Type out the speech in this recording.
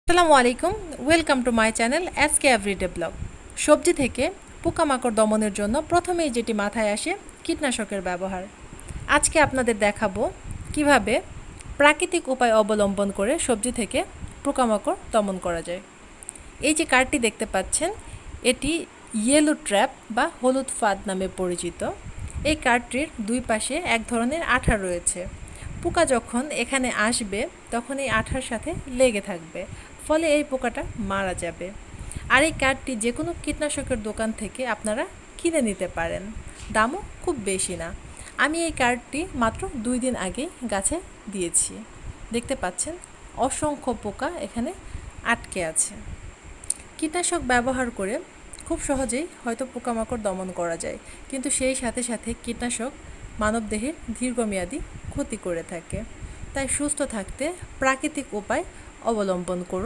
আসসালামু আলাইকুম, welcome to my channel SK everyday blog. সবজি থেকে পোকামাকড় দমনের জন্য প্রথমেই যেটি মাথায় আসে কীটনাশকের ব্যবহার। আজকে আপনাদের দেখাবো কিভাবে প্রাকৃতিক উপায় অবলম্বন করে সবজি থেকে পোকামাকড় দমন করা যায়। এই যে কার্ডটি দেখতে পাচ্ছেন, এটি ইয়েলো ট্র্যাপ বা হলুদ ফাঁদ নামে পরিচিত। এই কার্ডটির দুই পাশে এক ধরনের আঠা রয়েছে। পোকা যখন এখানে আসবে তখন এই আঠার সাথে লেগে থাকবে, ফলে এই পোকাটা মারা যাবে। আর এই কার্ডটি যে কোনো কীটনাশকের দোকান থেকে আপনারা কিনে নিতে পারেন, দামও খুব বেশি না। আমি এই কার্ডটি মাত্র 2 দিন আগেই গাছে দিয়েছি। দেখতে পাচ্ছেন অসংখ্য পোকা এখানে আটকে আছে। কীটনাশক ব্যবহার করে খুব সহজেই হয়তো পোকামাকড় দমন করা যায়, কিন্তু সেই সাথে সাথে কীটনাশক মানবদেহের দীর্ঘমেয়াদী ক্ষতি করে থাকে। তাই সুস্থ থাকতে প্রাকৃতিক উপায় অবলম্বন করুন।